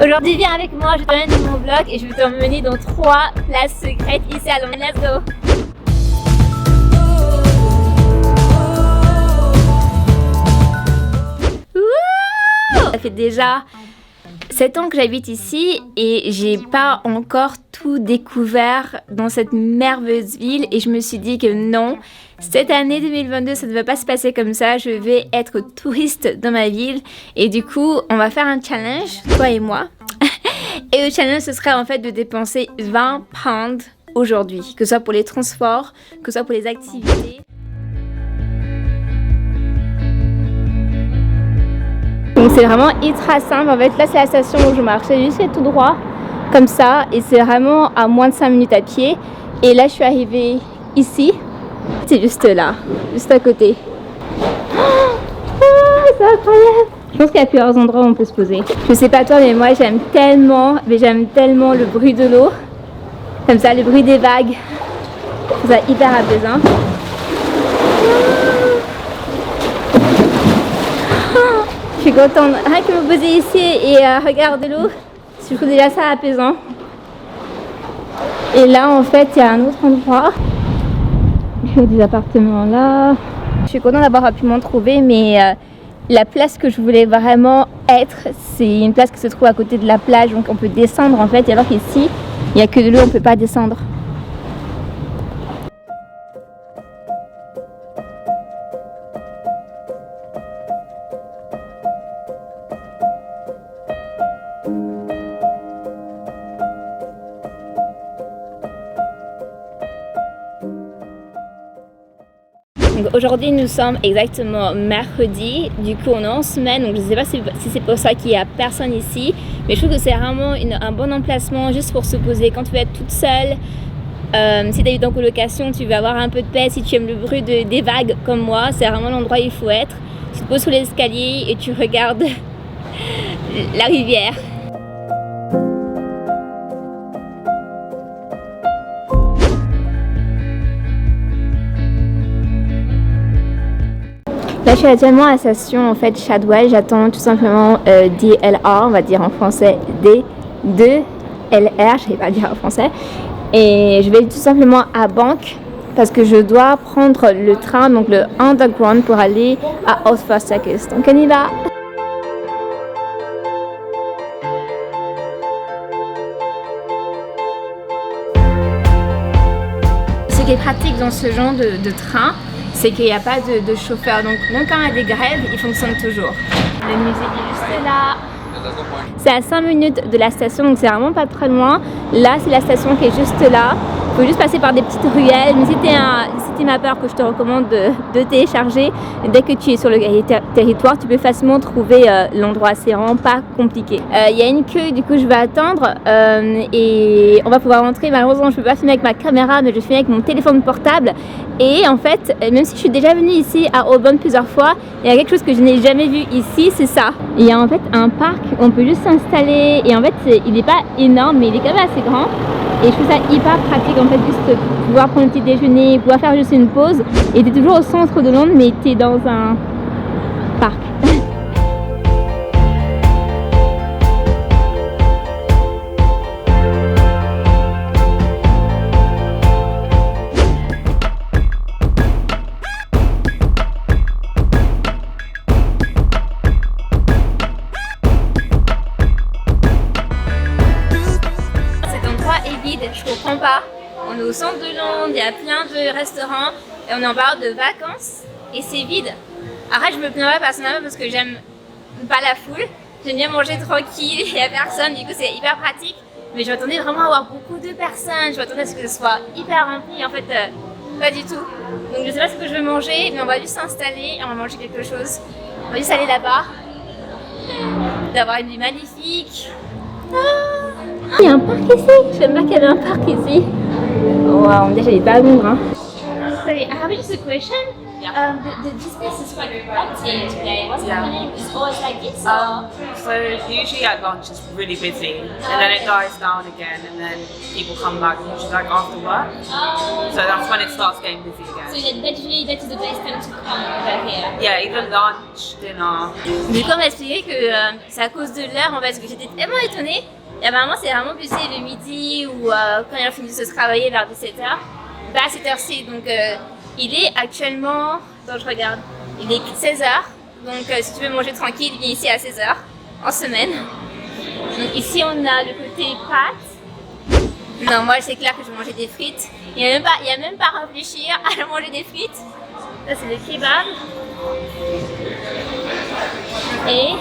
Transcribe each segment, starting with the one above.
Aujourd'hui, viens avec moi, je t'emmène dans mon vlog et je vais t'emmener dans 3 places secrètes ici à Londres. Let's go! Wouh! Ça fait déjà 7 ans que j'habite ici et j'ai pas encore tout découvert dans cette merveilleuse ville et je me suis dit que non, cette année 2022 ça ne va pas se passer comme ça, je vais être touriste dans ma ville et du coup on va faire un challenge, toi et moi. Et le challenge ce serait en fait de dépenser 20 pounds aujourd'hui, que ce soit pour les transports, que ce soit pour les activités. Donc c'est vraiment ultra simple, en fait là c'est la station où je marche, j'ai juste fait tout droit comme ça et c'est vraiment à moins de 5 minutes à pied et là je suis arrivée ici, c'est juste là, juste à côté. Oh, c'est incroyable! Je pense qu'il y a plusieurs endroits où on peut se poser. Je sais pas toi mais moi j'aime tellement le bruit de l'eau, comme ça le bruit des vagues, c'est ça hyper apaisant. Je suis contente, rien que me poser ici et regarder l'eau, je trouve déjà ça apaisant. Et là en fait il y a un autre endroit, il y a des appartements là. Je suis contente d'avoir pu m'en trouver mais la place que je voulais vraiment être, c'est une place qui se trouve à côté de la plage, donc on peut descendre en fait, alors qu'ici il n'y a que de l'eau, on ne peut pas descendre. Aujourd'hui nous sommes exactement mercredi, du coup on est en semaine, donc je ne sais pas si c'est pour ça qu'il n'y a personne ici, mais je trouve que c'est vraiment un bon emplacement juste pour se poser quand tu veux être toute seule. Si tu es en colocation, tu veux avoir un peu de paix, si tu aimes le bruit des vagues comme moi, c'est vraiment l'endroit où il faut être. Tu te poses sous l'escalier et tu regardes la rivière. Là, je suis actuellement à la station en fait Shadwell, j'attends tout simplement DLR, on va dire en français D2LR, je ne sais pas dire en français. Et je vais tout simplement à Bank parce que je dois prendre le train, donc le Underground pour aller à Old First Circus. Donc on y va! Ce qui est pratique dans ce genre de train, c'est qu'il n'y a pas de chauffeur, donc même quand il y a des grèves, il fonctionne toujours. Le musée est juste là. C'est à 5 minutes de la station, donc c'est vraiment pas très loin. Là, c'est la station qui est juste là. Il faut juste passer par des petites ruelles. Mais si t'es ma peur, que je te recommande de télécharger, dès que tu es sur le territoire, tu peux facilement trouver l'endroit. C'est vraiment pas compliqué. Il y a une queue, du coup je vais attendre et on va pouvoir rentrer. Malheureusement, je peux pas filmer avec ma caméra, mais je filme avec mon téléphone portable. Et en fait, même si je suis déjà venue ici à Holborn plusieurs fois, il y a quelque chose que je n'ai jamais vu ici, c'est ça. Il y a en fait un parc où on peut juste s'installer et en fait il n'est pas énorme mais il est quand même assez grand et je trouve ça hyper pratique en fait, juste pouvoir prendre un petit déjeuner, pouvoir faire juste une pause et t'es toujours au centre de Londres mais t'es dans un parc. Je comprends pas. On est au centre de Londres, il y a plein de restaurants et on est en période de vacances et c'est vide. Après, je me plains pas personnellement parce que j'aime pas la foule. J'aime bien manger tranquille, il y a personne, du coup c'est hyper pratique. Mais je m'attendais vraiment à avoir beaucoup de personnes, je m'attendais à ce que ce soit hyper rempli, en fait pas du tout. Donc je sais pas ce que je vais manger, mais on va juste s'installer et on va manger quelque chose. On va juste aller là-bas, d'avoir une vue magnifique. Il y a un parc ici, je savais pas qu'il y avait un parc ici. Wow, on dirait que j'allais pas à Londres. Sorry, I have just a question. The business is quite empty today. What's Yeah. happening? It's always like this, or? So usually at lunch it's really busy, and then it dies down again, and then people come back usually like after work. Oh, So that's when it starts getting busy so again. that is the best time to come over here. Yeah, even lunch, dinner. Du coup, on m'a expliqué que c'est à cause de l'heure, en fait, parce que j'étais tellement étonnée. Et apparemment, c'est vraiment busy le midi ou quand il a fini de se travailler vers 17h. Bah, à cette heure-ci. Donc, il est actuellement. Attends, je regarde. Il est 16h. Donc, si tu veux manger tranquille, viens ici à 16h en semaine. Donc, ici, on a le côté pâtes. Non, moi, c'est clair que je vais manger des frites. Il n'y a même pas à réfléchir à manger des frites. Ça, c'est le kebab. Et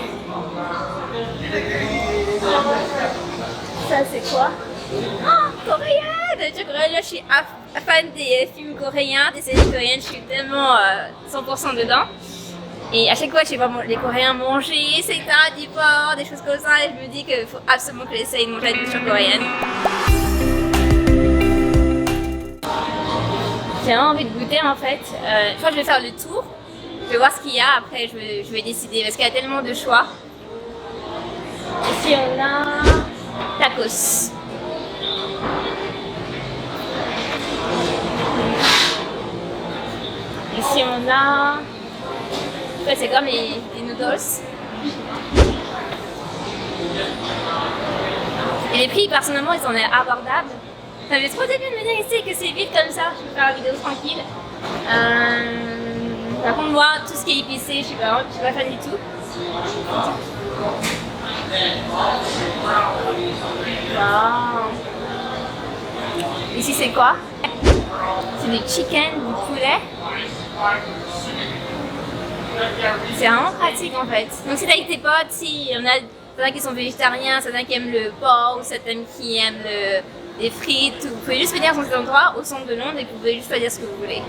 ça, c'est quoi? Oh, coréenne! Je suis fan des films coréens, des séries coréennes. Je suis tellement 100% dedans. Et à chaque fois que je vois les Coréens manger, c'est du porc, des choses comme ça, et je me dis qu'il faut absolument que j'essaye de manger la nourriture coréenne. J'ai vraiment envie de goûter en fait. Je crois que je vais faire le tour. Je vais voir ce qu'il y a, après je vais décider parce qu'il y a tellement de choix. Ici on a tacos. Ici on a... Ouais, c'est comme les noodles. Et les prix personnellement ils sont abordables. Ça fait trop de bien de venir ici que c'est vite comme ça. Je peux faire la vidéo tranquille. Par contre, moi, tout ce qui est épicé, je suis pas fan du tout. Wow. Ici, c'est quoi? C'est du chicken, du poulet. C'est vraiment pratique en fait. Donc, si t'es avec tes potes, si on a certains qui sont végétariens, certains qui aiment le porc, ou certains qui aiment les frites, vous pouvez juste venir dans cet endroit au centre de Londres et vous pouvez juste choisir ce que vous voulez.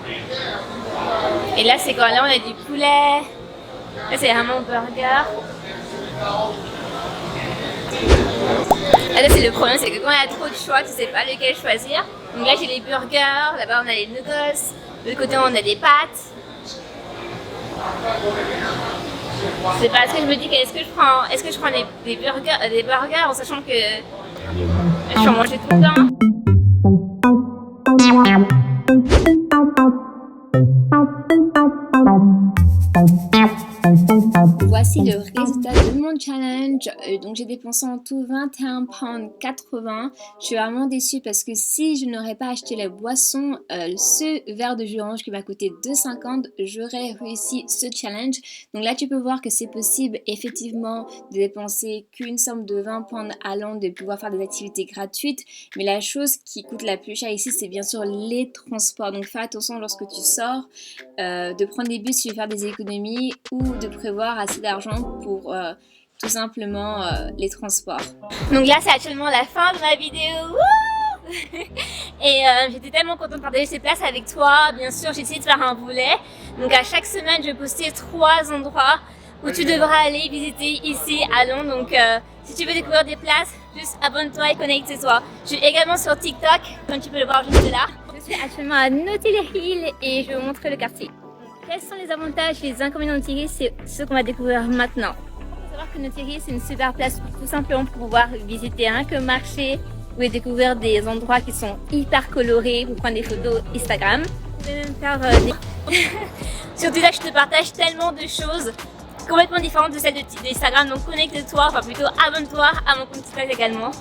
Et là c'est quoi? Là on a du poulet, là c'est vraiment burger. Et là c'est le problème, c'est que quand il y a trop de choix, tu sais pas lequel choisir. Donc là j'ai les burgers, là-bas on a les noodles, de l'autre côté on a des pâtes. C'est parce que je me dis que est-ce que je prends des burgers en sachant que je vais en manger tout le temps. Voici le résultat de mon challenge. Donc j'ai dépensé en tout 21,80 £. Je suis vraiment déçue parce que si je n'aurais pas acheté la boisson, ce verre de jus orange qui m'a coûté 2,50 €, j'aurais réussi ce challenge. Donc là tu peux voir que c'est possible effectivement de dépenser qu'une somme de 20 pounds à Londres, de pouvoir faire des activités gratuites. Mais la chose qui coûte la plus cher ici, c'est bien sûr les transports. Donc fais attention lorsque tu sors, de prendre des bus si tu veux faire des économies ou de prévoir assez d'argent pour tout simplement les transports. Donc là c'est actuellement la fin de ma vidéo. Et j'étais tellement contente de partager ces places avec toi. Bien sûr j'ai essayé de faire un volet. Donc à chaque semaine je postais 3 endroits où tu devras aller visiter ici à Londres. Donc si tu veux découvrir des places, juste abonne-toi et connecte-toi. Je suis également sur TikTok, comme tu peux le voir juste là. Je suis actuellement à Notting Hill et je vais vous montrer le quartier. Quels sont les avantages et les inconvénients de Notting Hill? C'est ce qu'on va découvrir maintenant. Il faut savoir que Notting Hill c'est une super place tout simplement pour pouvoir visiter un marché. Vous pouvez découvrir des endroits qui sont hyper colorés, vous prendre des photos Instagram. Vous pouvez même faire des... Surtout là je te partage tellement de choses complètement différentes de celles d'Instagram. Donc connecte-toi, enfin plutôt abonne-toi à mon compte TikTok également.